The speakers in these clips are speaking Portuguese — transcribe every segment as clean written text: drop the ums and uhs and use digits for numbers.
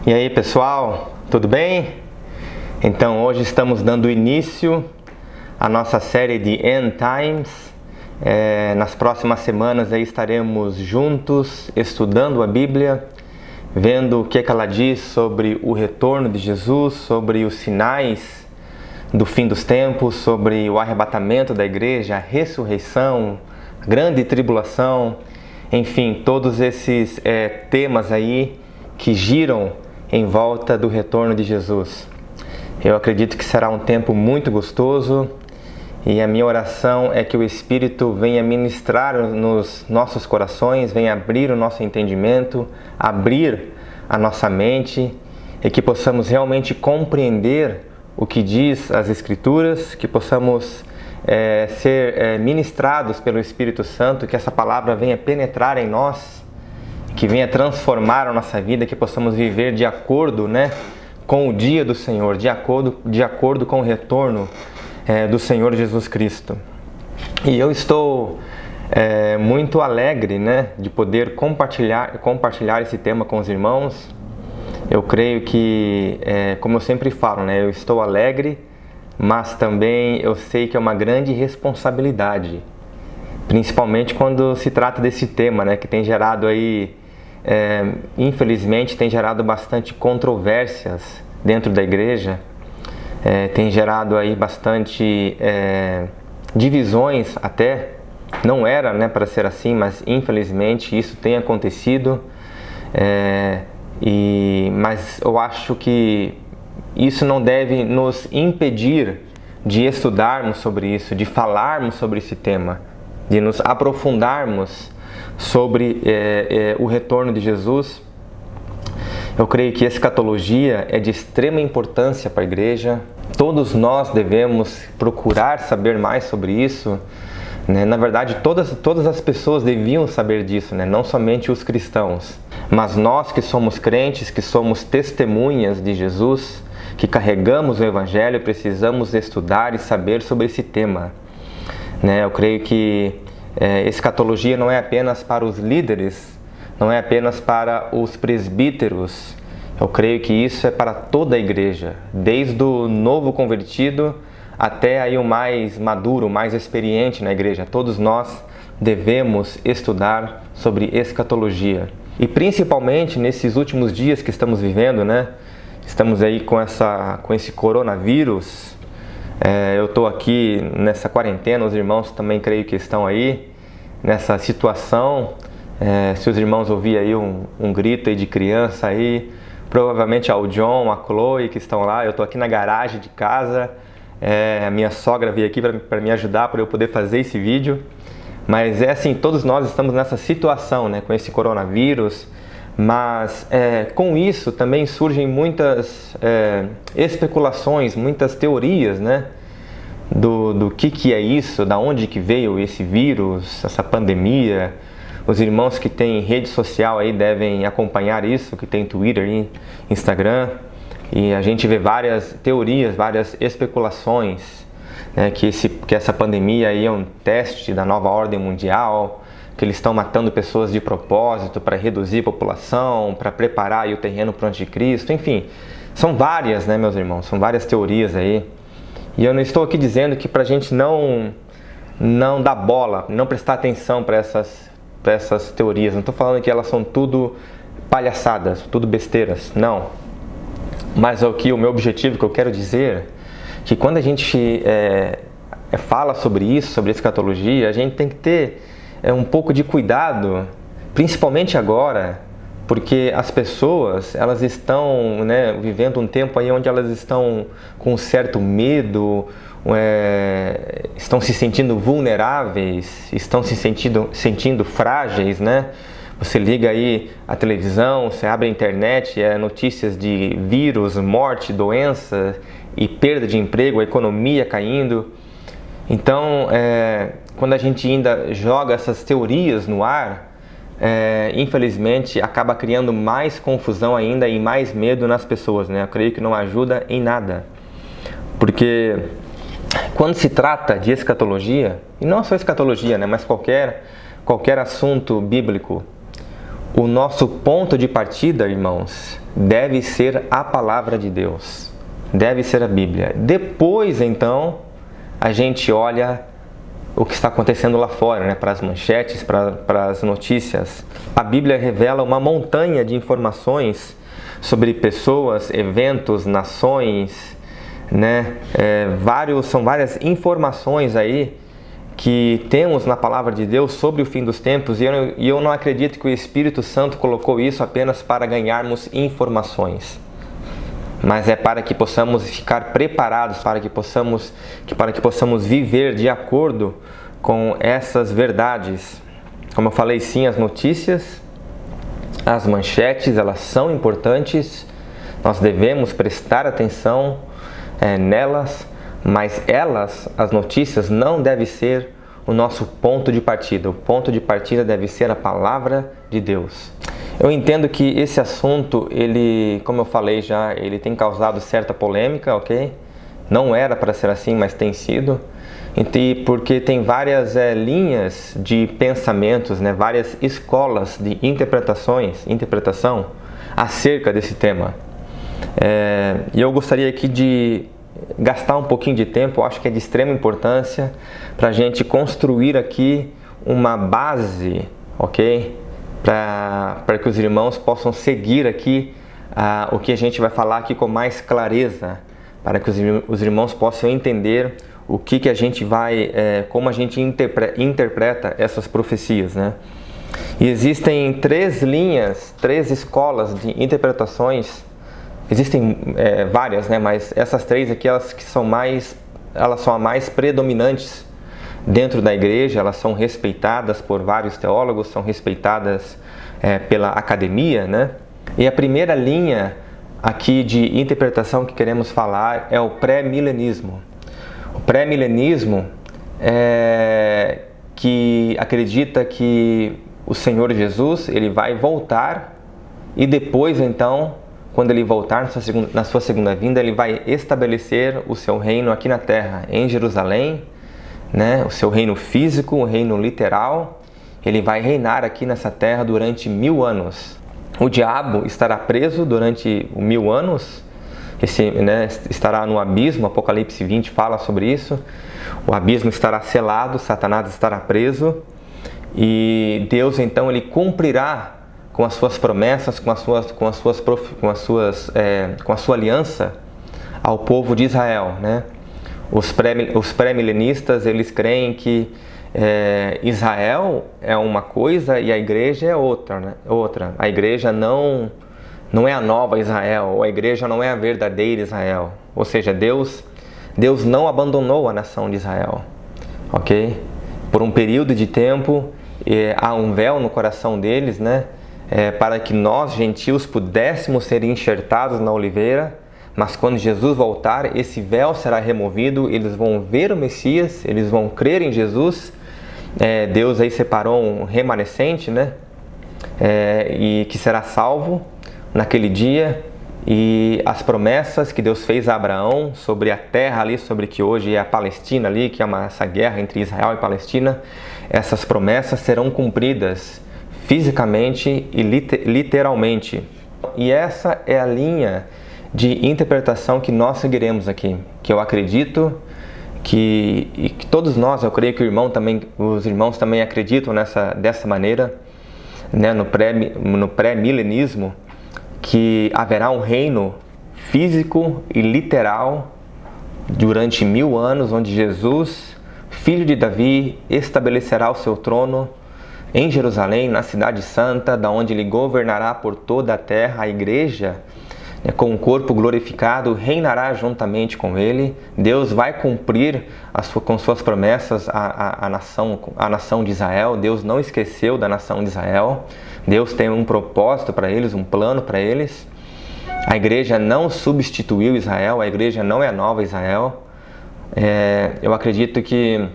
E aí pessoal, tudo bem? Então hoje estamos dando início à nossa série de End Times. Nas próximas semanas aí estaremos juntos estudando a Bíblia, vendo o que ela diz sobre o retorno de Jesus, sobre os sinais do fim dos tempos, sobre o arrebatamento da igreja, a ressurreição, a grande tribulação, enfim, todos esses temas aí que giram em volta do retorno de Jesus. Eu acredito que será um tempo muito gostoso e a minha oração é que o Espírito venha ministrar nos nossos corações, venha abrir o nosso entendimento, abrir a nossa mente e que possamos realmente compreender o que diz as Escrituras, que possamos ser ministrados pelo Espírito Santo, que essa palavra venha penetrar em nós, que venha transformar a nossa vida, que possamos viver de acordo, com o dia do Senhor, de acordo com o retorno do Senhor Jesus Cristo. E eu estou muito alegre, de poder compartilhar esse tema com os irmãos. Eu creio que, como eu sempre falo, eu estou alegre, mas também eu sei que é uma grande responsabilidade, principalmente quando se trata desse tema, que tem gerado aí, infelizmente, tem gerado bastante controvérsias dentro da igreja, tem gerado aí bastante divisões até. Não era para ser assim, mas infelizmente isso tem acontecido, mas eu acho que isso não deve nos impedir de estudarmos sobre isso, de falarmos sobre esse tema, de nos aprofundarmos sobre o retorno de Jesus. Eu creio que a escatologia é de extrema importância para a igreja. Todos nós devemos procurar saber mais sobre isso. Na verdade, todas as pessoas deviam saber disso, não somente os cristãos. Mas nós que somos crentes, que somos testemunhas de Jesus, que carregamos o Evangelho, precisamos estudar e saber sobre esse tema. Eu creio que escatologia não é apenas para os líderes, não é apenas para os presbíteros. Eu creio que isso é para toda a igreja, desde o novo convertido até aí o mais maduro, o mais experiente na igreja. Todos nós devemos estudar sobre escatologia. E principalmente nesses últimos dias que estamos vivendo, Estamos aí com esse coronavírus. Eu estou aqui nessa quarentena, os irmãos também creio que estão aí nessa situação. Se os irmãos ouvirem aí um grito aí de criança aí, provavelmente é o John, a Chloe que estão lá. Eu estou aqui na garagem de casa. A minha sogra veio aqui para me ajudar, para eu poder fazer esse vídeo. Mas assim, todos nós estamos nessa situação, com esse coronavírus. Mas com isso também surgem muitas especulações, muitas teorias, do que é isso, da onde que veio esse vírus, essa pandemia. Os irmãos que têm rede social aí devem acompanhar isso, que tem Twitter e Instagram. E a gente vê várias teorias, várias especulações, que essa pandemia aí é um teste da nova ordem mundial, que eles estão matando pessoas de propósito para reduzir a população, para preparar aí o terreno para o anticristo. Enfim, são várias, meus irmãos, são várias teorias aí. E eu não estou aqui dizendo que para a gente não dar bola, não prestar atenção para essas teorias. Não estou falando que elas são tudo palhaçadas, tudo besteiras, não. Mas o meu objetivo, que eu quero dizer, que quando a gente fala sobre isso, sobre escatologia, a gente tem que ter um pouco de cuidado, principalmente agora, porque as pessoas, elas estão vivendo um tempo aí onde elas estão com um certo medo, estão se sentindo vulneráveis, estão se sentindo frágeis, Você liga aí a televisão, você abre a internet, notícias de vírus, morte, doença e perda de emprego, a economia caindo. Então, quando a gente ainda joga essas teorias no ar, infelizmente acaba criando mais confusão ainda e mais medo nas pessoas, Eu creio que não ajuda em nada. Porque quando se trata de escatologia, e não só escatologia, mas qualquer assunto bíblico, o nosso ponto de partida, irmãos, deve ser a palavra de Deus, deve ser a Bíblia. Depois, então, a gente olha o que está acontecendo lá fora, né? Para as manchetes, para as notícias. A Bíblia revela uma montanha de informações sobre pessoas, eventos, nações, né? São várias informações aí que temos na palavra de Deus sobre o fim dos tempos, e eu não acredito que o Espírito Santo colocou isso apenas para ganharmos informações, mas é para que possamos ficar preparados, para que possamos viver de acordo com essas verdades. Como eu falei, sim, as notícias, as manchetes, elas são importantes, nós devemos prestar atenção nelas, mas as notícias, não devem ser o nosso ponto de partida. O ponto de partida deve ser a palavra de Deus. Eu entendo que esse assunto, como eu falei já, ele tem causado certa polêmica, ok? Não era para ser assim, mas tem sido. Porque tem várias linhas de pensamentos, né? Várias escolas de interpretação acerca desse tema. E eu gostaria aqui de gastar um pouquinho de tempo, eu acho que é de extrema importância, para a gente construir aqui uma base, ok? Para que os irmãos possam seguir aqui o que a gente vai falar aqui com mais clareza, para que os irmãos possam entender o que a gente vai, como a gente interpreta essas profecias, né? E existem três escolas de interpretações. Existem várias, né? Mas essas três aqui, elas são as mais predominantes dentro da igreja. Elas são respeitadas por vários teólogos, são respeitadas pela academia, né? E a primeira linha aqui de interpretação que queremos falar é o pré-milenismo. O pré-milenismo que acredita que o Senhor Jesus, ele vai voltar, e depois, então, quando ele voltar na sua segunda vinda, ele vai estabelecer o seu reino aqui na terra, em Jerusalém, né? O seu reino físico, o reino literal. Ele vai reinar aqui nessa terra durante 1000 anos. O diabo estará preso durante 1000 anos, estará no abismo. Apocalipse 20 fala sobre isso. O abismo estará selado, Satanás estará preso, e Deus então ele cumprirá com as suas promessas, com a sua aliança ao povo de Israel, né? Os pré-milenistas, eles creem que Israel é uma coisa e a igreja é outra, né? A igreja não é a nova Israel, ou a igreja não é a verdadeira Israel. Ou seja, Deus não abandonou a nação de Israel, ok? Por um período de tempo, há um véu no coração deles, né? Para que nós, gentios, pudéssemos ser enxertados na oliveira, mas quando Jesus voltar, esse véu será removido, eles vão ver o Messias, eles vão crer em Jesus. Deus aí separou um remanescente, né? E que será salvo naquele dia, e as promessas que Deus fez a Abraão sobre a terra ali, sobre que hoje é a Palestina ali, que é essa guerra entre Israel e Palestina, essas promessas serão cumpridas fisicamente e literalmente. E essa é a linha de interpretação que nós seguiremos aqui, que eu acredito que todos nós, eu creio que os irmãos também acreditam dessa maneira, né, no pré-milenismo, que haverá um reino físico e literal durante 1000 anos, onde Jesus, filho de Davi, estabelecerá o seu trono em Jerusalém, na cidade santa, da onde ele governará por toda a terra. A igreja, com o corpo glorificado, reinará juntamente com ele. Deus vai cumprir com suas promessas a nação de Israel. Deus não esqueceu da nação de Israel. Deus tem um propósito para eles, um plano para eles. A igreja não substituiu Israel, a igreja não é a nova Israel. Eu acredito que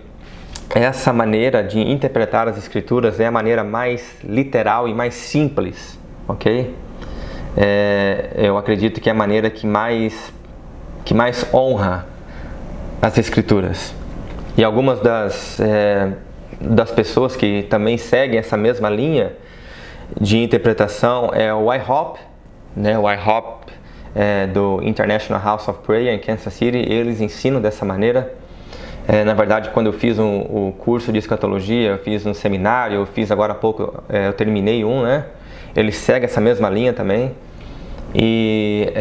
essa maneira de interpretar as Escrituras é a maneira mais literal e mais simples, ok? Eu acredito que é a maneira que mais honra as Escrituras. E algumas das pessoas que também seguem essa mesma linha de interpretação é o IHOP, né, o IHOP do International House of Prayer em Kansas City, eles ensinam dessa maneira. Na verdade, quando eu fiz o curso de escatologia, eu fiz um seminário, eu fiz agora há pouco, eu terminei né? Ele segue essa mesma linha também. E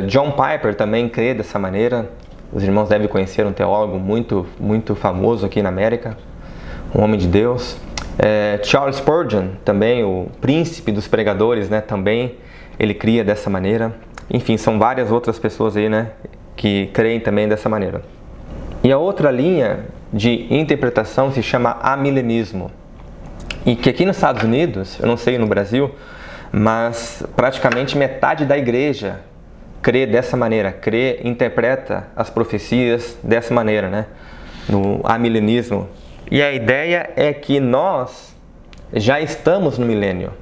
John Piper também crê dessa maneira. Os irmãos devem conhecer um teólogo muito famoso aqui na América, um homem de Deus. Charles Spurgeon, também o príncipe dos pregadores, né? Também ele cria dessa maneira. Enfim, são várias outras pessoas aí, né? Que creem também dessa maneira. E a outra linha de interpretação se chama amilenismo. E que aqui nos Estados Unidos, eu não sei no Brasil, mas praticamente metade da igreja crê dessa maneira, interpreta as profecias dessa maneira, né? No amilenismo. E a ideia é que nós já estamos no milênio,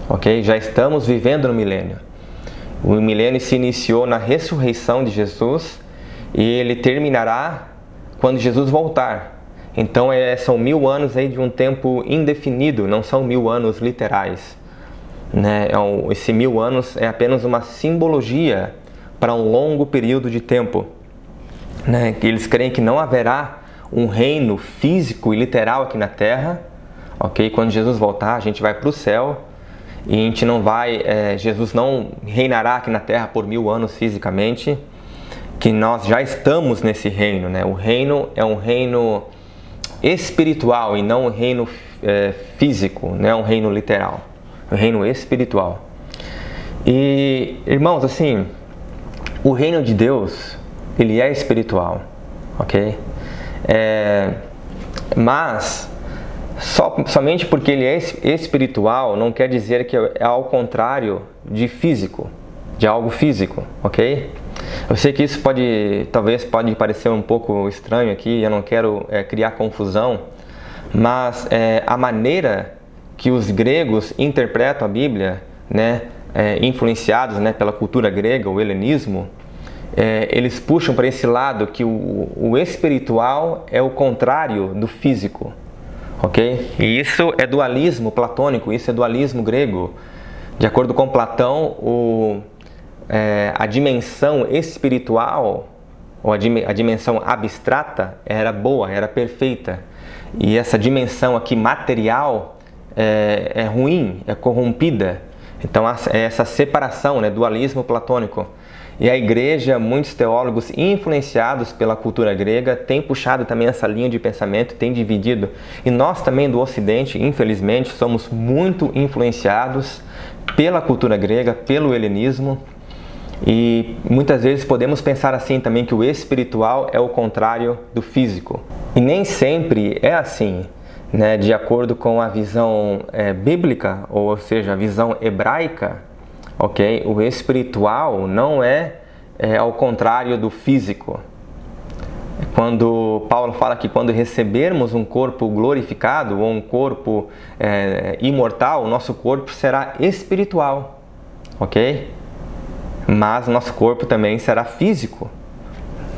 ok? Já estamos vivendo no milênio. O milênio se iniciou na ressurreição de Jesus e ele terminará quando Jesus voltar. Então são 1000 anos aí de um tempo indefinido, não são 1000 anos literais, né? Esse 1000 anos é apenas uma simbologia para um longo período de tempo, né? Que eles creem que não haverá um reino físico e literal aqui na Terra, ok? Quando Jesus voltar, a gente vai para o céu e a gente não vai, Jesus não reinará aqui na Terra por 1000 anos fisicamente, que nós já estamos nesse reino, né? O reino é um reino espiritual e não um reino físico, não é um reino literal, é um reino espiritual. E, irmãos, assim, o reino de Deus, ele é espiritual, ok? Mas somente porque ele é espiritual não quer dizer que é ao contrário de físico, de algo físico, ok? Eu sei que isso talvez pode parecer um pouco estranho aqui, eu não quero criar confusão, mas a maneira que os gregos interpretam a Bíblia, né, influenciados, né, pela cultura grega, o helenismo, eles puxam para esse lado que o espiritual é o contrário do físico, ok? E isso é dualismo platônico, isso é dualismo grego. De acordo com Platão, a dimensão espiritual, ou a dimensão abstrata, era boa, era perfeita. E essa dimensão aqui material é ruim, é corrompida. Então, essa separação, né, dualismo platônico. E a igreja, muitos teólogos influenciados pela cultura grega, têm puxado também essa linha de pensamento, têm dividido. E nós também do Ocidente, infelizmente, somos muito influenciados pela cultura grega, pelo helenismo. E muitas vezes podemos pensar assim também, que o espiritual é o contrário do físico. E nem sempre é assim, né? De acordo com a visão bíblica, ou seja, a visão hebraica, ok? O espiritual não é ao contrário do físico. Quando Paulo fala que quando recebermos um corpo glorificado ou um corpo imortal, o nosso corpo será espiritual, ok? Mas nosso corpo também será físico.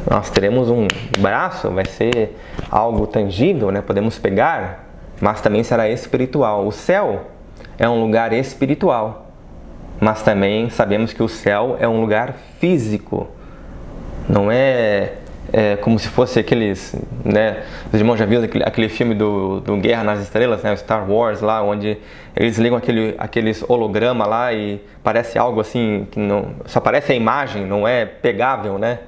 Nós teremos um braço, vai ser algo tangível, né? Podemos pegar, mas também será espiritual. O céu é um lugar espiritual, mas também sabemos que o céu é um lugar físico. Não é como se fosse aqueles, né? Os irmãos já viram aquele filme do Guerra nas Estrelas, né? O Star Wars lá, onde eles ligam aqueles holograma lá e parece algo assim, que não, só parece a imagem, não é pegável, né?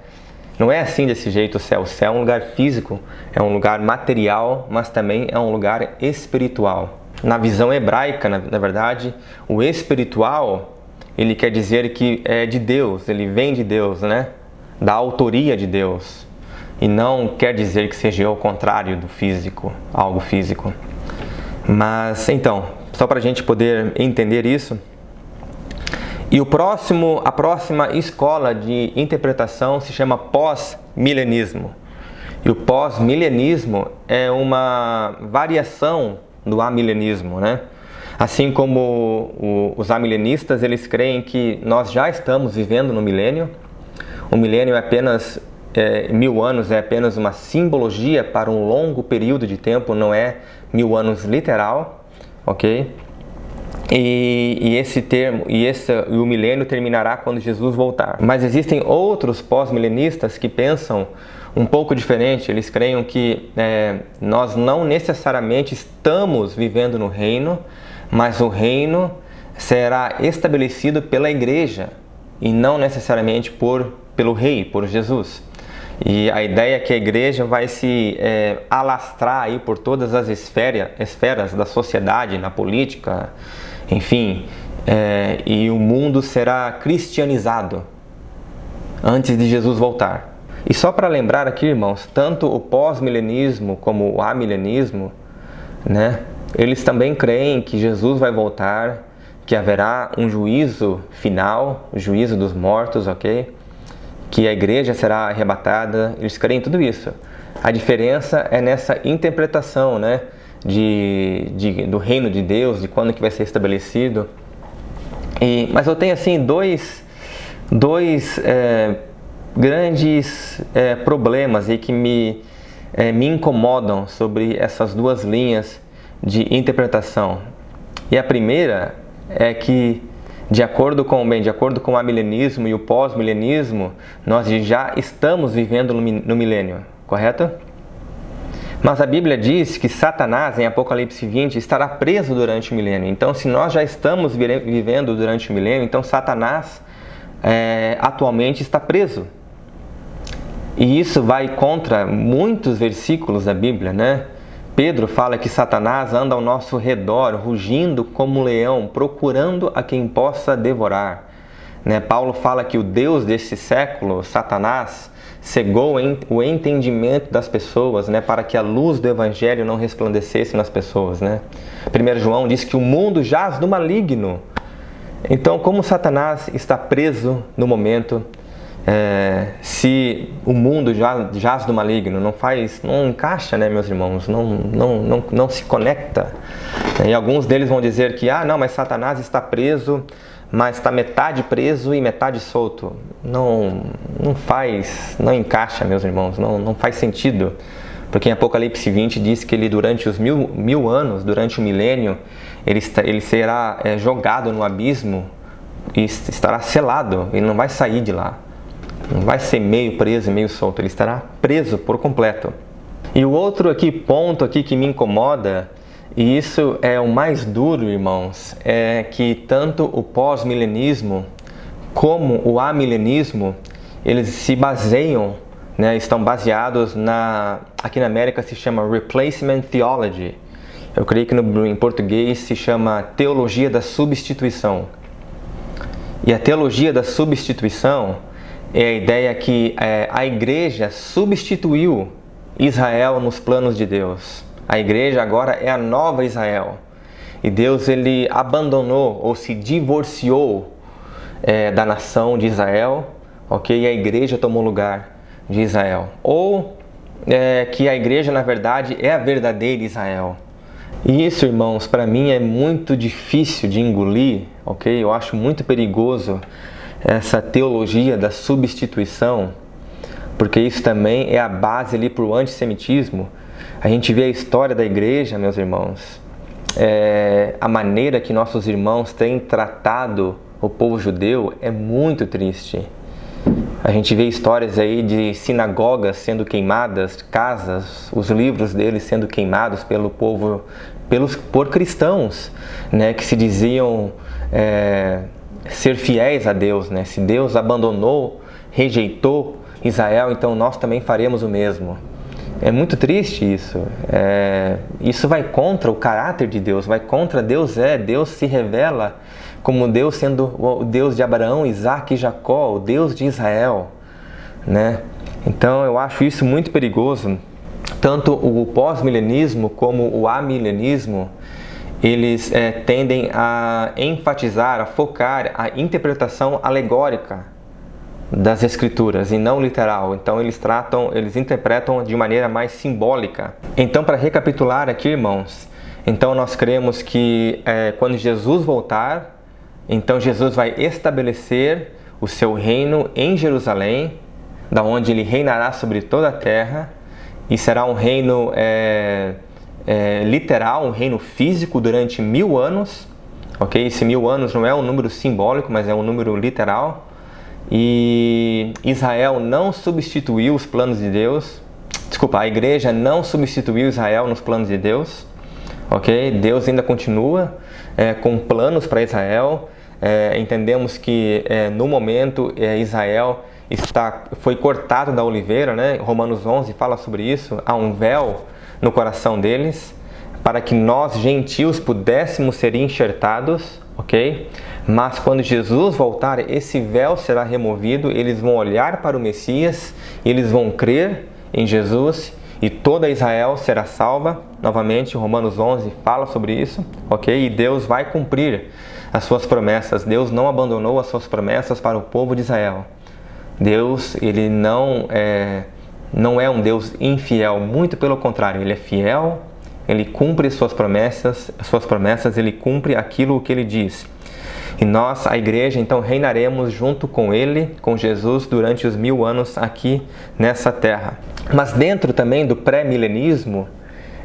Não é assim desse jeito o céu. O céu é um lugar físico, é um lugar material, mas também é um lugar espiritual. Na visão hebraica, na verdade, o espiritual, ele quer dizer que é de Deus, ele vem de Deus, né? Da autoria de Deus. E não quer dizer que seja ao contrário do físico, algo físico. Mas, então, só para a gente poder entender isso. E a próxima escola de interpretação se chama pós-milenismo. E o pós-milenismo é uma variação do amilenismo, né? Assim como os amilenistas, eles creem que nós já estamos vivendo no milênio. O milênio é apenas 1000 anos, é apenas uma simbologia para um longo período de tempo, não é 1000 anos literal, ok? E o milênio terminará quando Jesus voltar. Mas existem outros pós-milenistas que pensam um pouco diferente. Eles creem que nós não necessariamente estamos vivendo no reino, mas o reino será estabelecido pela igreja e não necessariamente pelo rei, por Jesus. E a ideia é que a igreja vai se alastrar aí por todas as esferas da sociedade, na política, enfim, e o mundo será cristianizado antes de Jesus voltar. E só para lembrar aqui, irmãos, tanto o pós-milenismo como o amilenismo, né, eles também creem que Jesus vai voltar, que haverá um juízo final, o juízo dos mortos, ok? Que a igreja será arrebatada, eles creem em tudo isso. A diferença é nessa interpretação, né, do reino de Deus, de quando que vai ser estabelecido. Mas eu tenho assim dois grandes problemas aí que me incomodam sobre essas duas linhas de interpretação. E a primeira é que, de acordo com o amilenismo e o pós-milenismo, nós já estamos vivendo no milênio, correto? Mas a Bíblia diz que Satanás, em Apocalipse 20, estará preso durante o milênio. Então, se nós já estamos vivendo durante o milênio, então Satanás atualmente está preso. E isso vai contra muitos versículos da Bíblia, né? Pedro fala que Satanás anda ao nosso redor, rugindo como um leão, procurando a quem possa devorar. Né? Paulo fala que o Deus desse século, Satanás, cegou o entendimento das pessoas, né? Para que a luz do Evangelho não resplandecesse nas pessoas. Né? 1 João diz que o mundo jaz no maligno. Então, como Satanás está preso no momento, se o mundo jaz no maligno, não encaixa, né, meus irmãos, não se conecta. E alguns deles vão dizer que, não, mas Satanás está preso, mas está metade preso e metade solto. Não encaixa, meus irmãos, não faz sentido. Porque em Apocalipse 20 diz que ele, durante os mil anos, durante o milênio, ele será jogado no abismo e estará selado, ele não vai sair de lá. Não vai ser meio preso e meio solto, ele estará preso por completo. E o outro ponto aqui que me incomoda, e isso é o mais duro, irmãos, é que tanto o pós-milenismo como o amilenismo, eles se baseiam, né, estão baseados aqui na América se chama Replacement Theology. Eu creio que em português se chama Teologia da Substituição. E a teologia da substituição é a ideia que a igreja substituiu Israel nos planos de Deus. A igreja agora é a nova Israel. E Deus ele abandonou ou se divorciou da nação de Israel, ok? E a igreja tomou lugar de Israel. Ou que a igreja, na verdade, é a verdadeira Israel. E isso, irmãos, para mim é muito difícil de engolir, ok? Eu acho muito perigoso essa teologia da substituição, porque isso também é a base ali para o antissemitismo. A gente vê a história da igreja, meus irmãos, a maneira que nossos irmãos têm tratado o povo judeu é muito triste. A gente vê histórias aí de sinagogas sendo queimadas, casas, os livros deles sendo queimados pelo povo, por cristãos, né, que se diziam ser fiéis a Deus, né? Se Deus abandonou, rejeitou Israel, então nós também faremos o mesmo. É muito triste isso. Isso vai contra o caráter de Deus, vai contra Deus se revela como Deus sendo o Deus de Abraão, Isaac e Jacó, o Deus de Israel, né? Então eu acho isso muito perigoso. Tanto o pós-milenismo como o amilenismo, eles tendem a enfatizar, a focar a interpretação alegórica das Escrituras e não literal. Então eles interpretam de maneira mais simbólica. Então, para recapitular aqui, irmãos, então nós cremos que quando Jesus voltar, então Jesus vai estabelecer o seu reino em Jerusalém, da onde ele reinará sobre toda a terra, e será um reino literal, um reino físico durante 1000 anos, ok? Esse 1000 anos não é um número simbólico, mas é um número literal. E Israel não substituiu os planos de Deus. Desculpa, a igreja não substituiu Israel nos planos de Deus, ok? Deus ainda continua com planos para Israel. Entendemos que no momento Israel foi cortado da oliveira, né? Romanos 11 fala sobre isso. Há um véu no coração deles para que nós, gentios, pudéssemos ser enxertados, ok? Mas quando Jesus voltar, esse véu será removido, eles vão olhar para o Messias, eles vão crer em Jesus e toda Israel será salva. Novamente, Romanos 11 fala sobre isso, ok? E Deus vai cumprir as suas promessas. Deus não abandonou as suas promessas para o povo de Israel. Deus, ele não é um Deus infiel, muito pelo contrário, ele é fiel, ele cumpre suas promessas, ele cumpre aquilo que ele diz. E nós, a igreja, então reinaremos junto com ele, com Jesus, durante os 1000 anos aqui nessa terra. Mas dentro também do pré-milenismo,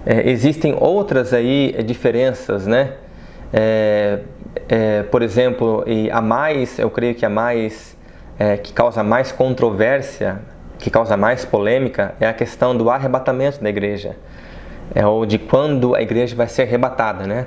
existem outras aí diferenças, né? Por exemplo, eu creio que a mais que causa mais controvérsia, que causa mais polêmica, é a questão do arrebatamento da igreja, ou de quando a igreja vai ser arrebatada, né?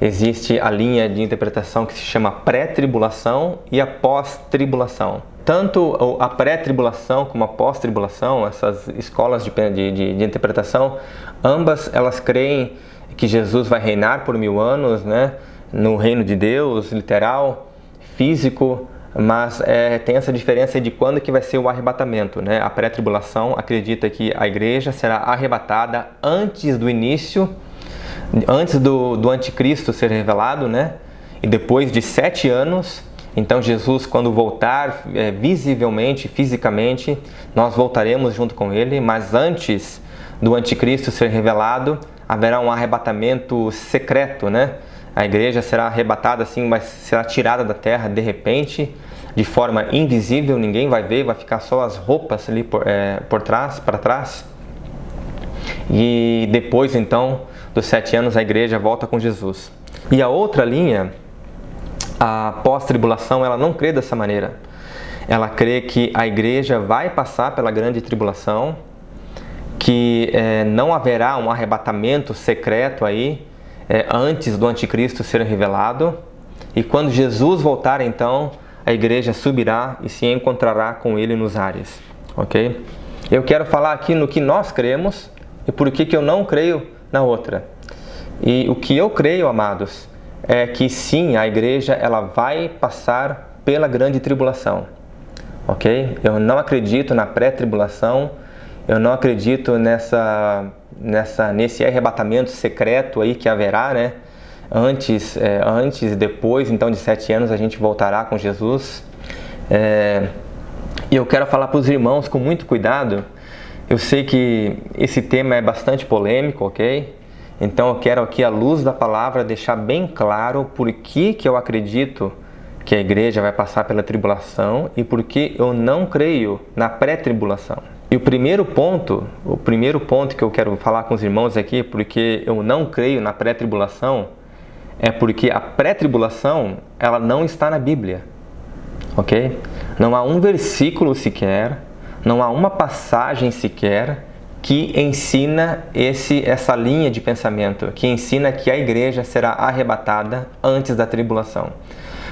Existe a linha de interpretação que se chama pré-tribulação e a pós-tribulação. Tanto a pré-tribulação como a pós-tribulação, essas escolas de interpretação, ambas elas creem que Jesus vai reinar por 1000 anos, né? No reino de Deus, literal, físico, mas tem essa diferença de quando que vai ser o arrebatamento, né? A pré-tribulação acredita que a igreja será arrebatada antes do início, antes do anticristo ser revelado, né? E depois de 7 anos, então Jesus, quando voltar visivelmente, fisicamente, nós voltaremos junto com ele, mas antes do anticristo ser revelado, haverá um arrebatamento secreto, né? A igreja será arrebatada assim, mas será tirada da terra de repente, de forma invisível, ninguém vai ver, vai ficar só as roupas ali para trás. E depois então dos 7 anos a igreja volta com Jesus. E a outra linha, a pós-tribulação, ela não crê dessa maneira. Ela crê que a igreja vai passar pela grande tribulação, que não haverá um arrebatamento secreto aí, antes do anticristo ser revelado, e quando Jesus voltar, então, a igreja subirá e se encontrará com ele nos ares, ok? Eu quero falar aqui no que nós cremos e por que eu não creio na outra. E o que eu creio, amados, é que sim, a igreja ela vai passar pela grande tribulação, ok? Eu não acredito na pré-tribulação, eu não acredito nesse arrebatamento secreto aí que haverá, né? Antes e depois, então, de 7 anos a gente voltará com Jesus. E eu quero falar para os irmãos com muito cuidado. Eu sei que esse tema é bastante polêmico, ok? Então eu quero aqui, à luz da palavra, deixar bem claro por que eu acredito que a igreja vai passar pela tribulação e por que eu não creio na pré-tribulação. E o primeiro ponto que eu quero falar com os irmãos aqui, porque eu não creio na pré-tribulação, é porque a pré-tribulação, ela não está na Bíblia, ok? Não há um versículo sequer, não há uma passagem sequer que ensina essa linha de pensamento, que ensina que a igreja será arrebatada antes da tribulação.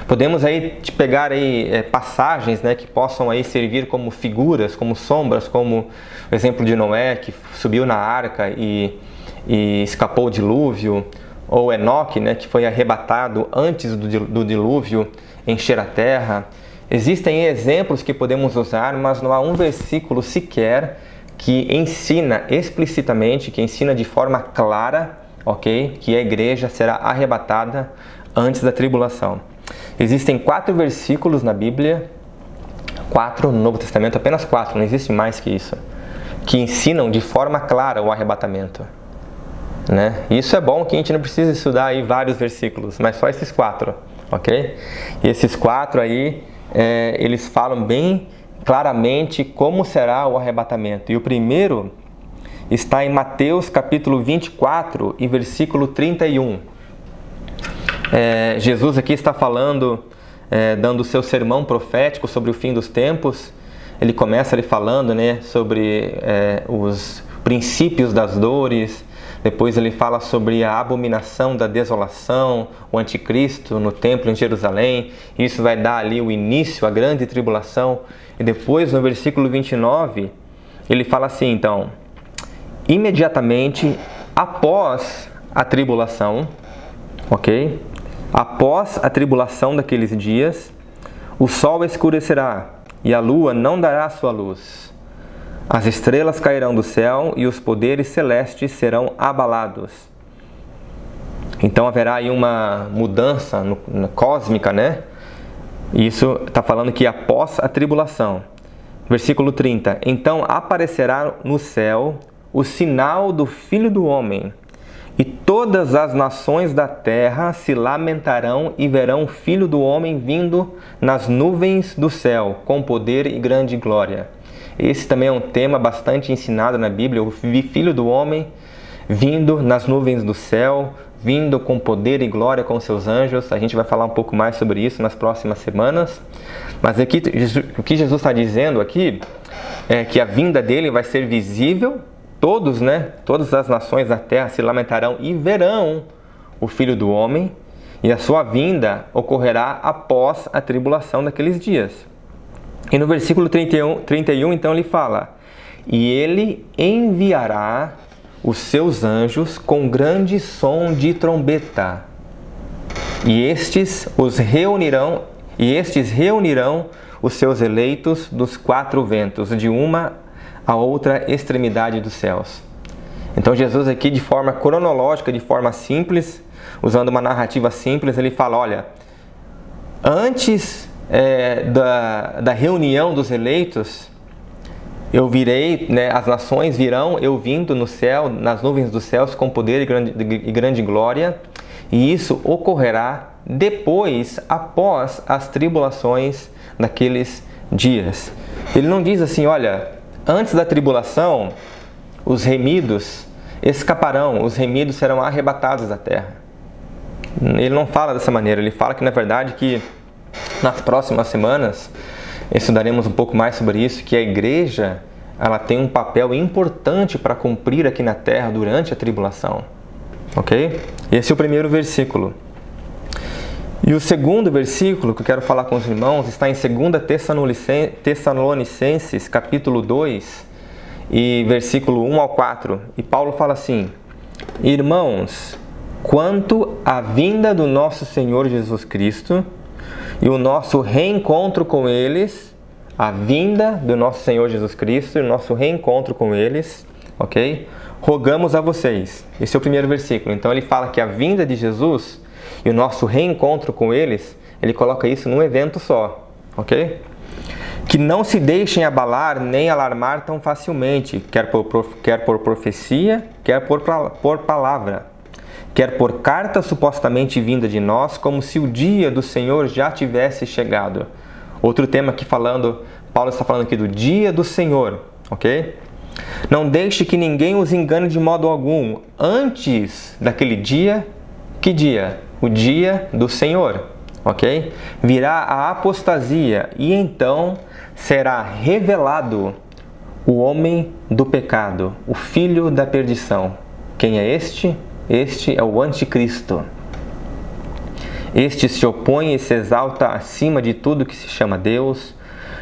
Podemos aí pegar aí passagens, né, que possam aí servir como figuras, como sombras, como o exemplo de Noé, que subiu na arca e escapou do dilúvio, ou Enoque, né, que foi arrebatado antes do dilúvio encher a terra. Existem exemplos que podemos usar, mas não há um versículo sequer que ensina explicitamente, que ensina de forma clara, ok, que a igreja será arrebatada antes da tribulação. Existem 4 versículos na Bíblia, 4 no Novo Testamento, apenas 4, não existe mais que isso, que ensinam de forma clara o arrebatamento, né? Isso é bom, que a gente não precisa estudar aí vários versículos, mas só esses 4, ok? E esses 4 aí, eles falam bem claramente como será o arrebatamento. E o primeiro está em Mateus capítulo 24 e versículo 31. Jesus aqui está falando, dando o seu sermão profético sobre o fim dos tempos. Ele começa ali falando, né, sobre os princípios das dores. Depois ele fala sobre a abominação da desolação, o anticristo no templo em Jerusalém. Isso vai dar ali o início à grande tribulação. E depois, no versículo 29, ele fala assim, então: imediatamente após a tribulação, ok? Após a tribulação daqueles dias, o sol escurecerá e a lua não dará sua luz. As estrelas cairão do céu e os poderes celestes serão abalados. Então haverá aí uma mudança cósmica, né? Isso está falando que após a tribulação. Versículo 30. Então aparecerá no céu o sinal do Filho do Homem, e todas as nações da terra se lamentarão e verão o Filho do Homem vindo nas nuvens do céu, com poder e grande glória. Esse também é um tema bastante ensinado na Bíblia, o Filho do Homem vindo nas nuvens do céu, vindo com poder e glória com seus anjos. A gente vai falar um pouco mais sobre isso nas próximas semanas. Mas aqui, o que Jesus está dizendo aqui é que a vinda dele vai ser visível. Todos, né? Todas as nações da terra se lamentarão e verão o Filho do Homem, e a sua vinda ocorrerá após a tribulação daqueles dias. E no versículo 31, então ele fala: e ele enviará os seus anjos com grande som de trombeta, e estes reunirão os seus eleitos dos quatro ventos, de uma a outra extremidade dos céus. Então Jesus aqui, de forma cronológica, de forma simples, usando uma narrativa simples, ele fala: olha, antes da reunião dos eleitos, eu virei, né, as nações virão, eu vindo no céu, nas nuvens dos céus, com poder e grande glória, e isso ocorrerá depois, após as tribulações daqueles dias. Ele não diz assim, olha, antes da tribulação, os remidos escaparão, os remidos serão arrebatados da terra. Ele não fala dessa maneira, ele fala que, na verdade, que nas próximas semanas estudaremos um pouco mais sobre isso, que a igreja, ela tem um papel importante para cumprir aqui na terra durante a tribulação. Ok? Esse é o primeiro versículo. E o segundo versículo que eu quero falar com os irmãos está em 2 Tessalonicenses, capítulo 2, e versículo 1 ao 4. E Paulo fala assim: irmãos, quanto à vinda do nosso Senhor Jesus Cristo e o nosso reencontro com eles, a vinda do nosso Senhor Jesus Cristo e o nosso reencontro com eles, ok? Rogamos a vocês. Esse é o primeiro versículo. Então ele fala que a vinda de Jesus e o nosso reencontro com eles, ele coloca isso num evento só, ok? Que não se deixem abalar nem alarmar tão facilmente, quer por profecia, quer por palavra, quer por carta supostamente vinda de nós, como se o dia do Senhor já tivesse chegado. Outro tema aqui Paulo está falando aqui do dia do Senhor, ok? Não deixe que ninguém os engane de modo algum, antes daquele dia. Que dia? O dia do Senhor, ok? Virá a apostasia e então será revelado o homem do pecado, o filho da perdição. Quem é este? Este é o anticristo. Este se opõe e se exalta acima de tudo que se chama Deus,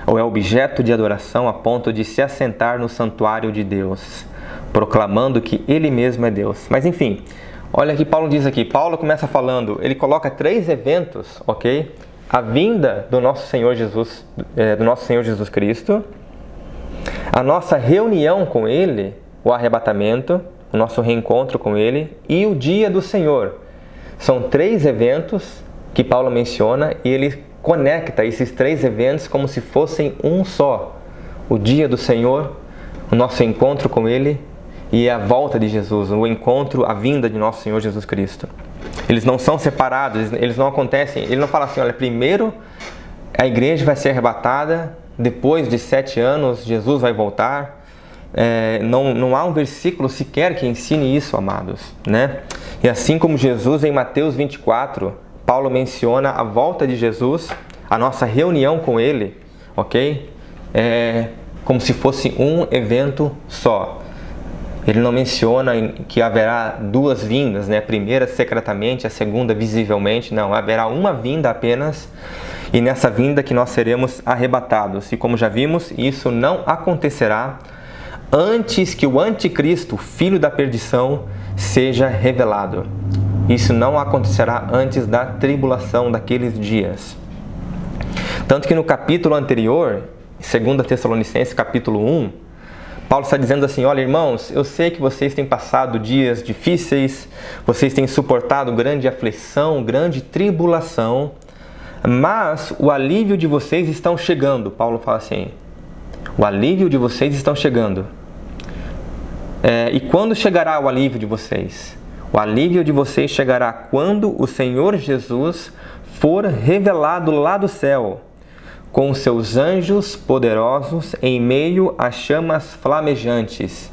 ou é objeto de adoração a ponto de se assentar no santuário de Deus, proclamando que Ele mesmo é Deus. Mas enfim, olha o que Paulo diz aqui. Paulo começa falando, ele coloca 3 eventos, ok? A vinda do nosso Senhor Jesus Cristo, a nossa reunião com Ele, o arrebatamento, o nosso reencontro com Ele, e o dia do Senhor. São 3 eventos que Paulo menciona e ele conecta esses 3 eventos como se fossem um só. O dia do Senhor, o nosso encontro com Ele e a volta de Jesus, o encontro, a vinda de nosso Senhor Jesus Cristo. Eles não são separados, eles não acontecem. Ele não fala assim, olha, primeiro a igreja vai ser arrebatada, depois de 7 anos Jesus vai voltar. Não há um versículo sequer que ensine isso, amados, né? E assim como Jesus em Mateus 24, Paulo menciona a volta de Jesus, a nossa reunião com Ele, ok? Como se fosse um evento só. Ele não menciona que haverá duas vindas, né? A primeira secretamente, a segunda visivelmente. Não, haverá uma vinda apenas, e nessa vinda que nós seremos arrebatados. E como já vimos, isso não acontecerá antes que o anticristo, filho da perdição, seja revelado. Isso não acontecerá antes da tribulação daqueles dias. Tanto que no capítulo anterior, 2 Tessalonicenses capítulo 1, Paulo está dizendo assim: olha, irmãos, eu sei que vocês têm passado dias difíceis, vocês têm suportado grande aflição, grande tribulação, mas o alívio de vocês estão chegando. Paulo fala assim: o alívio de vocês estão chegando. E quando chegará o alívio de vocês? O alívio de vocês chegará quando o Senhor Jesus for revelado lá do céu, com seus anjos poderosos em meio a chamas flamejantes.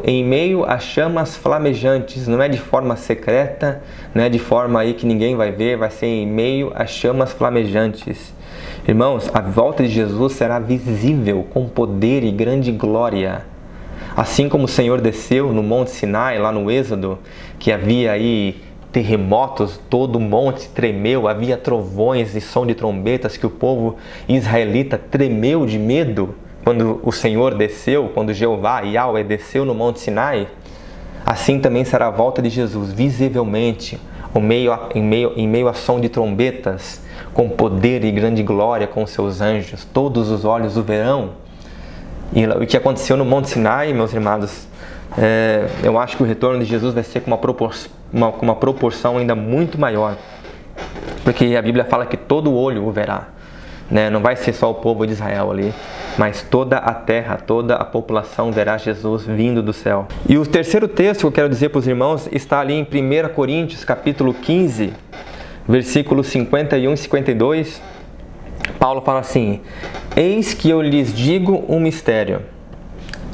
Em meio a chamas flamejantes, não é de forma secreta, não é de forma aí que ninguém vai ver, vai ser em meio a chamas flamejantes. Irmãos, a volta de Jesus será visível com poder e grande glória. Assim como o Senhor desceu no Monte Sinai, lá no Êxodo, que havia aí terremotos, todo o monte tremeu, havia trovões e som de trombetas, que o povo israelita tremeu de medo quando o Senhor desceu, quando Jeová, Yahweh, desceu no Monte Sinai. Assim também será a volta de Jesus, visivelmente, em meio a som de trombetas, com poder e grande glória com seus anjos. Todos os olhos o verão. E o que aconteceu no Monte Sinai, meus irmãos, eu acho que o retorno de Jesus vai ser com uma proporção ainda muito maior, porque a Bíblia fala que todo olho o verá, né? Não vai ser só o povo de Israel ali, mas toda a terra, toda a população verá Jesus vindo do céu. E o terceiro texto que eu quero dizer para os irmãos está ali em 1 Coríntios, capítulo 15, versículos 51 e 52. Paulo fala assim: eis que eu lhes digo um mistério.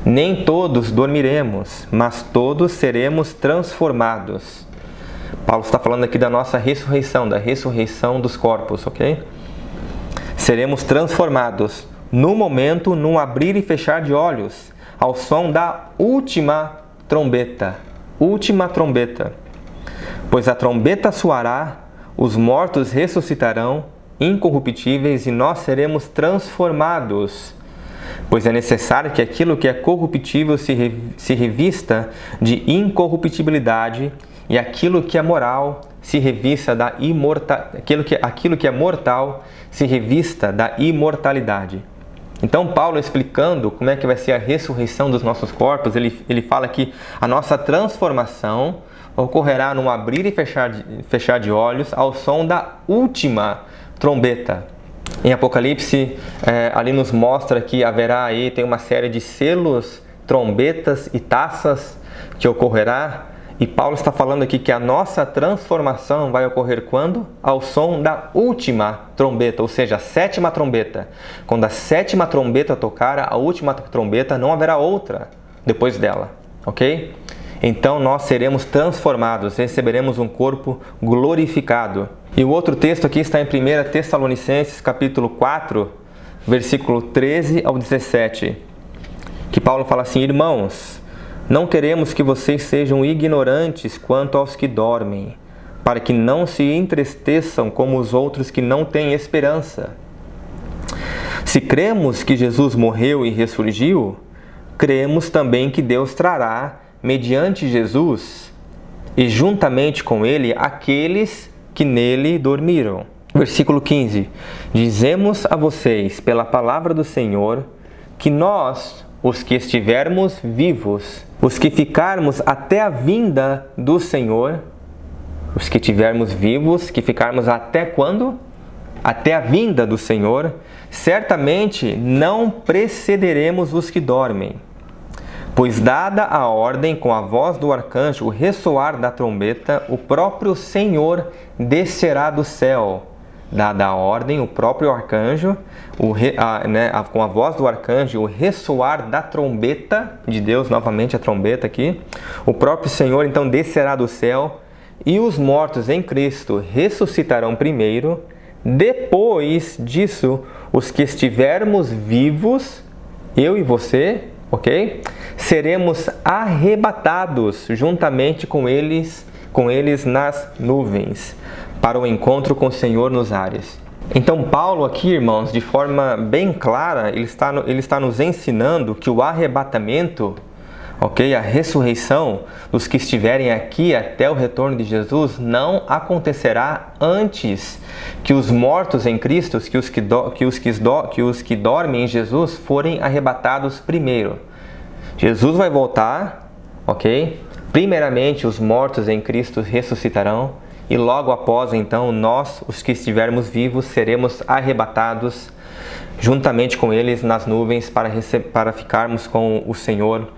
Nem todos dormiremos, mas todos seremos transformados. Paulo está falando aqui da nossa ressurreição, da ressurreição dos corpos, ok? Seremos transformados no momento, num abrir e fechar de olhos, ao som da última trombeta. Última trombeta. Pois a trombeta soará, os mortos ressuscitarão, incorruptíveis, e nós seremos transformados. Pois é necessário que aquilo que é corruptível se revista de incorruptibilidade, e aquilo que é moral se revista da aquilo que é mortal se revista da imortalidade. Então Paulo, explicando como é que vai ser a ressurreição dos nossos corpos, ele fala que a nossa transformação ocorrerá num abrir e fechar de olhos ao som da última trombeta. Em Apocalipse, ali nos mostra que haverá aí, tem uma série de selos, trombetas e taças que ocorrerá. E Paulo está falando aqui que a nossa transformação vai ocorrer quando? Ao som da última trombeta, ou seja, a sétima trombeta. Quando a sétima trombeta tocar, a última trombeta, não haverá outra depois dela, ok? Então nós seremos transformados, receberemos um corpo glorificado. E o outro texto aqui está em 1 Tessalonicenses capítulo 4, versículo 13 ao 17, que Paulo fala assim: irmãos, não queremos que vocês sejam ignorantes quanto aos que dormem, para que não se entristeçam como os outros que não têm esperança. Se cremos que Jesus morreu e ressurgiu, cremos também que Deus trará, mediante Jesus, e juntamente com Ele, aqueles que nele dormiram. Versículo 15. Dizemos a vocês, pela palavra do Senhor, que nós, os que estivermos vivos, os que ficarmos até a vinda do Senhor, os que estivermos vivos, que ficarmos até quando? Até a vinda do Senhor, certamente não precederemos os que dormem. Pois dada a ordem com a voz do arcanjo, o ressoar da trombeta, o próprio Senhor descerá do céu. Dada a ordem, o próprio arcanjo, com a voz do arcanjo, o ressoar da trombeta de Deus, novamente a trombeta aqui, o próprio Senhor então descerá do céu, e os mortos em Cristo ressuscitarão primeiro. Depois disso, os que estivermos vivos, eu e você, ok? Seremos arrebatados juntamente com eles nas nuvens, para o encontro com o Senhor nos ares. Então Paulo aqui, irmãos, de forma bem clara, ele está nos ensinando que o arrebatamento, ok, a ressurreição dos que estiverem aqui até o retorno de Jesus não acontecerá antes que os mortos em Cristo, que os que dormem em Jesus forem arrebatados primeiro. Jesus vai voltar, ok? Primeiramente os mortos em Cristo ressuscitarão e logo após então nós, os que estivermos vivos, seremos arrebatados juntamente com eles nas nuvens para ficarmos com o Senhor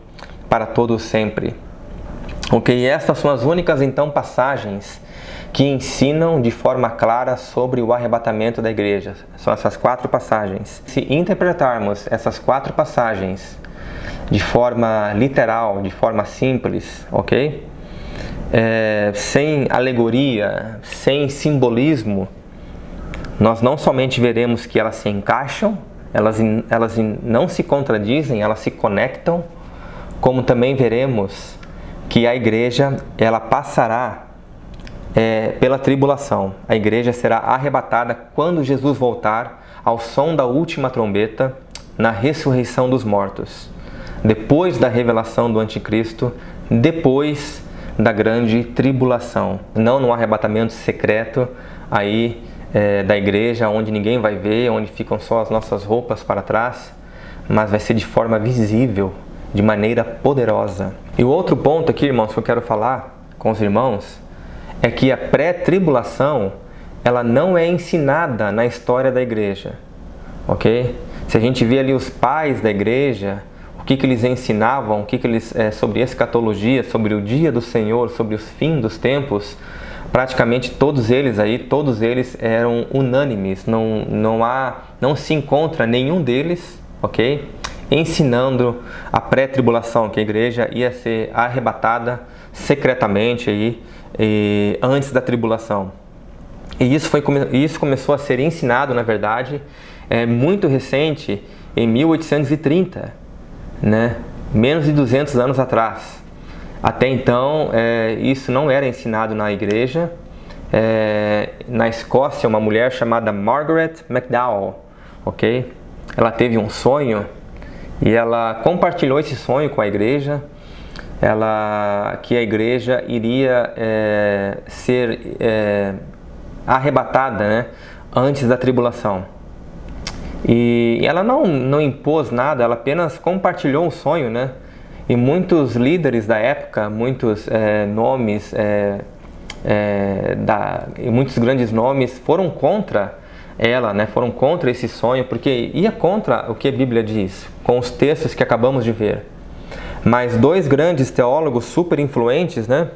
para todo sempre. Ok, estas são as únicas então passagens que ensinam de forma clara sobre o arrebatamento da igreja. São essas 4 passagens. Se interpretarmos essas 4 passagens de forma literal, de forma simples, ok? Sem alegoria, sem simbolismo, nós não somente veremos que elas se encaixam, elas não se contradizem, elas se conectam, como também veremos que a igreja ela passará pela tribulação. A igreja será arrebatada quando Jesus voltar ao som da última trombeta na ressurreição dos mortos, depois da revelação do anticristo, depois da grande tribulação, não no arrebatamento secreto aí da igreja, onde ninguém vai ver, onde ficam só as nossas roupas para trás, mas vai ser de forma visível, de maneira poderosa. E o outro ponto aqui, irmãos, que eu quero falar com os irmãos, é que a pré-tribulação, ela não é ensinada na história da igreja, ok? Se a gente vê ali os pais da igreja, o que eles ensinavam, sobre escatologia, sobre o dia do Senhor, sobre os fins dos tempos, praticamente todos eles eram unânimes, não se encontra nenhum deles, ok? Ensinando a pré-tribulação, que a igreja ia ser arrebatada secretamente aí, antes da tribulação. E isso começou a ser ensinado, na verdade, muito recente, em 1830, né? Menos de 200 anos atrás. Até então, isso não era ensinado na igreja. Na Escócia, uma mulher chamada Margaret McDowell, ok? Ela teve um sonho e ela compartilhou esse sonho com a igreja, que a igreja iria ser arrebatada, né, antes da tribulação. E ela não impôs nada, ela apenas compartilhou um sonho, né? E muitos líderes da época, muitos nomes, e muitos grandes nomes foram contra ela, né? Foram contra esse sonho, porque ia contra o que a Bíblia diz, com os textos que acabamos de ver. Mas 2 grandes teólogos super influentes, né?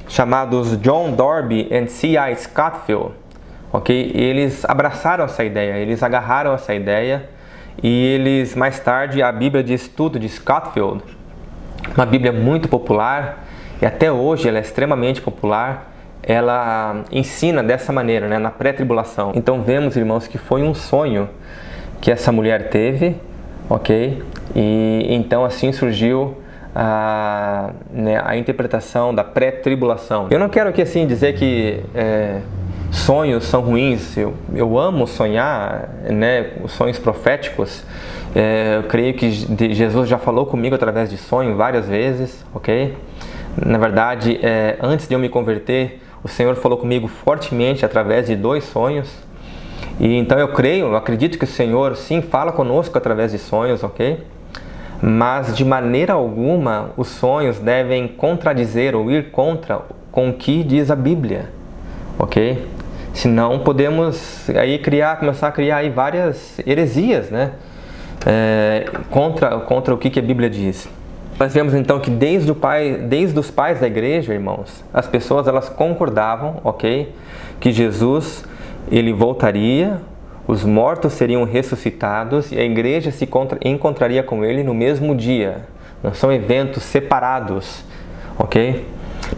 Chamados John Darby e C.I. Scofield, ok? Eles abraçaram essa ideia, eles agarraram essa ideia e eles, mais tarde, a Bíblia de Estudo de Scofield, uma Bíblia muito popular e até hoje ela é extremamente popular, ela ensina dessa maneira, né, na pré-tribulação. Então vemos, irmãos, que foi um sonho que essa mulher teve, ok? E então assim surgiu a interpretação da pré-tribulação. Eu não quero aqui assim dizer que sonhos são ruins. Eu amo sonhar, né, os sonhos proféticos. Eu creio que Jesus já falou comigo através de sonho várias vezes, ok? Na verdade, antes de eu me converter, o Senhor falou comigo fortemente através de 2 sonhos. E então eu acredito que o Senhor sim fala conosco através de sonhos, ok? Mas de maneira alguma os sonhos devem contradizer ou ir contra com o que diz a Bíblia, ok? Senão podemos aí começar a criar aí várias heresias, né? Contra o que a Bíblia diz. Nós vemos então que desde os pais da igreja, irmãos, as pessoas elas concordavam, ok? Que Jesus ele voltaria, os mortos seriam ressuscitados e a igreja se encontraria com ele no mesmo dia. Não são eventos separados, ok?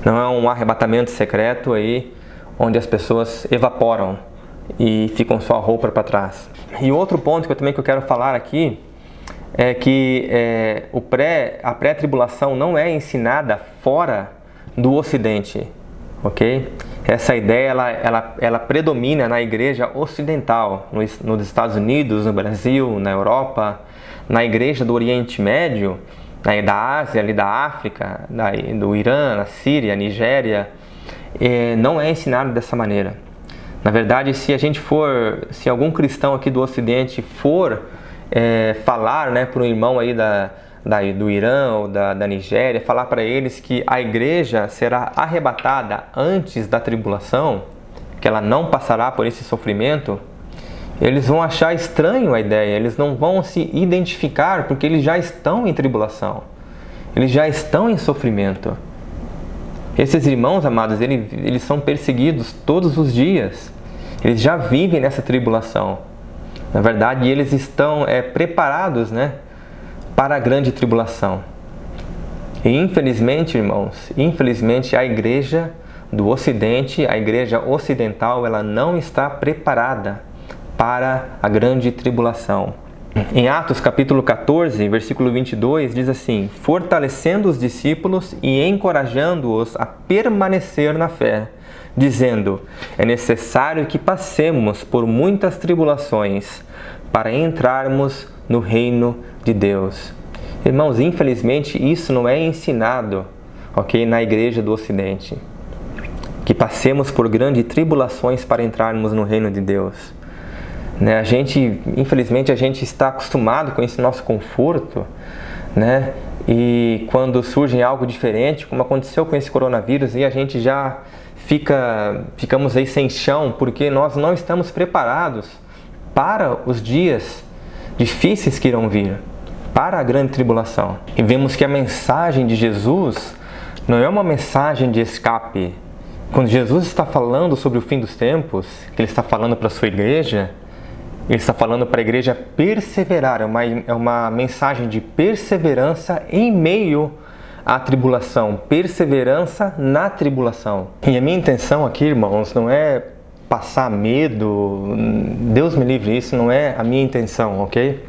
Não é um arrebatamento secreto aí, onde as pessoas evaporam e ficam só a roupa para trás. E outro ponto que eu quero falar aqui é que a pré-tribulação não é ensinada fora do Ocidente, ok? Essa ideia ela predomina na igreja ocidental, nos Estados Unidos, no Brasil, na Europa, na igreja do Oriente Médio, da Ásia, ali da África, do Irã, na Síria, Nigéria. Não é ensinado dessa maneira. Na verdade, se algum cristão aqui do Ocidente for falar, né, para um irmão aí do Irã ou da Nigéria, falar para eles que a igreja será arrebatada antes da tribulação, que ela não passará por esse sofrimento, eles vão achar estranho a ideia, eles não vão se identificar porque eles já estão em tribulação, eles já estão em sofrimento. Esses irmãos, amados, eles são perseguidos todos os dias, eles já vivem nessa tribulação. Na verdade, eles estão preparados, né, para a grande tribulação. E infelizmente, irmãos, a igreja do Ocidente, a igreja ocidental, ela não está preparada para a grande tribulação. Em Atos capítulo 14, versículo 22, diz assim: fortalecendo os discípulos e encorajando-os a permanecer na fé, dizendo: é necessário que passemos por muitas tribulações para entrarmos no reino de Deus. Irmãos, infelizmente isso não é ensinado, ok, na igreja do Ocidente. Que passemos por grandes tribulações para entrarmos no reino de Deus. Né? Infelizmente a gente está acostumado com esse nosso conforto, né? E quando surge algo diferente, como aconteceu com esse coronavírus, e a gente já ficamos aí sem chão, porque nós não estamos preparados para os dias difíceis que irão vir, para a grande tribulação. E vemos que a mensagem de Jesus não é uma mensagem de escape. Quando Jesus está falando sobre o fim dos tempos, que Ele está falando para a sua igreja, Ele está falando para a igreja perseverar, é uma mensagem de perseverança em meio à tribulação, perseverança na tribulação. E a minha intenção aqui, irmãos, não é passar medo, Deus me livre, isso não é a minha intenção, ok?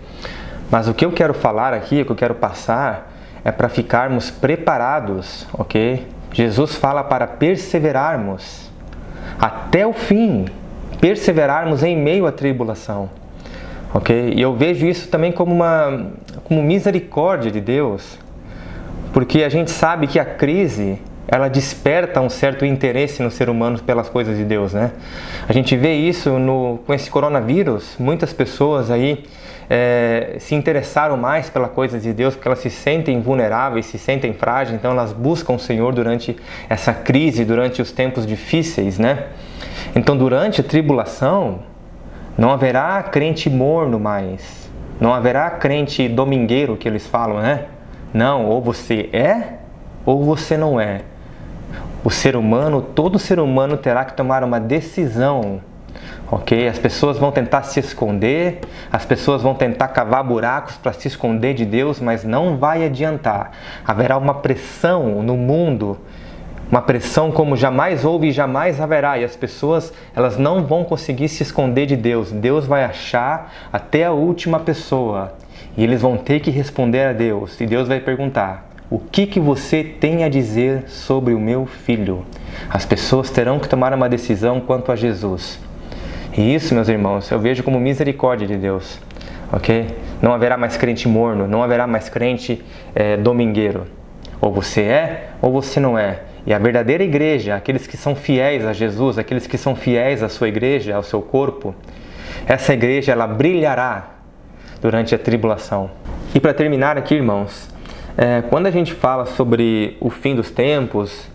Mas o que eu quero falar aqui, o que eu quero passar, é para ficarmos preparados, ok? Jesus fala para perseverarmos até o fim, perseverarmos em meio à tribulação, ok? E eu vejo isso também como misericórdia de Deus, porque a gente sabe que a crise, ela desperta um certo interesse no ser humano pelas coisas de Deus, né? A gente vê isso com esse coronavírus, muitas pessoas aí se interessaram mais pelas coisas de Deus, porque elas se sentem vulneráveis, se sentem frágeis, então elas buscam o Senhor durante essa crise, durante os tempos difíceis, né? Então durante a tribulação, não haverá crente morno mais, não haverá crente domingueiro, que eles falam, né? Não, ou você é, ou você não é. Todo ser humano terá que tomar uma decisão, ok? As pessoas vão tentar se esconder, as pessoas vão tentar cavar buracos para se esconder de Deus, mas não vai adiantar. Haverá uma pressão no mundo, uma pressão como jamais houve e jamais haverá, e as pessoas, elas não vão conseguir se esconder de Deus. Deus vai achar até a última pessoa, e eles vão ter que responder a Deus, e Deus vai perguntar: o que você tem a dizer sobre o meu filho? As pessoas terão que tomar uma decisão quanto a Jesus. E isso, meus irmãos, eu vejo como misericórdia de Deus, ok? Não haverá mais crente morno, não haverá mais crente domingueiro. Ou você é, ou você não é. E a verdadeira igreja, aqueles que são fiéis a Jesus, aqueles que são fiéis à sua igreja, ao seu corpo, essa igreja, ela brilhará durante a tribulação. E para terminar aqui, irmãos, quando a gente fala sobre o fim dos tempos,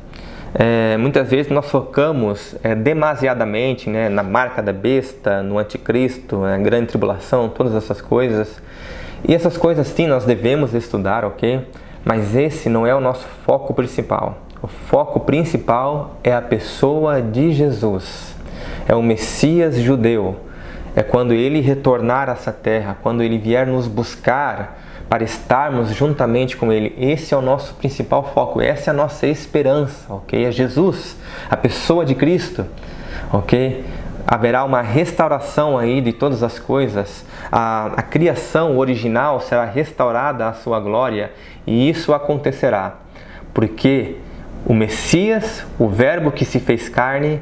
muitas vezes nós focamos demasiadamente, né, na marca da besta, no anticristo, na grande tribulação, todas essas coisas. E essas coisas sim nós devemos estudar, ok? Mas esse não é o nosso foco principal. O foco principal é a pessoa de Jesus. É o Messias judeu. É quando Ele retornar a essa terra, quando Ele vier nos buscar para estarmos juntamente com Ele. Esse é o nosso principal foco, essa é a nossa esperança, ok? É Jesus, a pessoa de Cristo, ok? Haverá uma restauração aí de todas as coisas, a criação original será restaurada à sua glória, e isso acontecerá porque o Messias, o Verbo que se fez carne,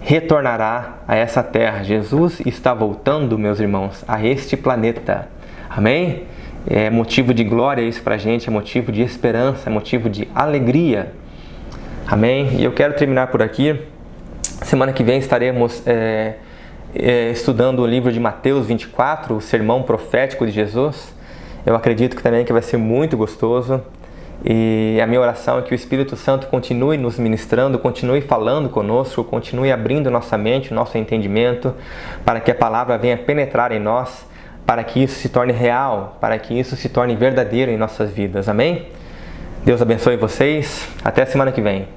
retornará a essa terra. Jesus está voltando, meus irmãos, a este planeta. Amém? É motivo de glória isso pra gente, é motivo de esperança, é motivo de alegria. Amém? E eu quero terminar por aqui. Semana que vem estaremos estudando o livro de Mateus 24, o sermão profético de Jesus. Eu acredito que também que vai ser muito gostoso. E a minha oração é que o Espírito Santo continue nos ministrando, continue falando conosco, continue abrindo nossa mente, nosso entendimento, para que a palavra venha penetrar em nós, para que isso se torne real, para que isso se torne verdadeiro em nossas vidas. Amém? Deus abençoe vocês. Até a semana que vem.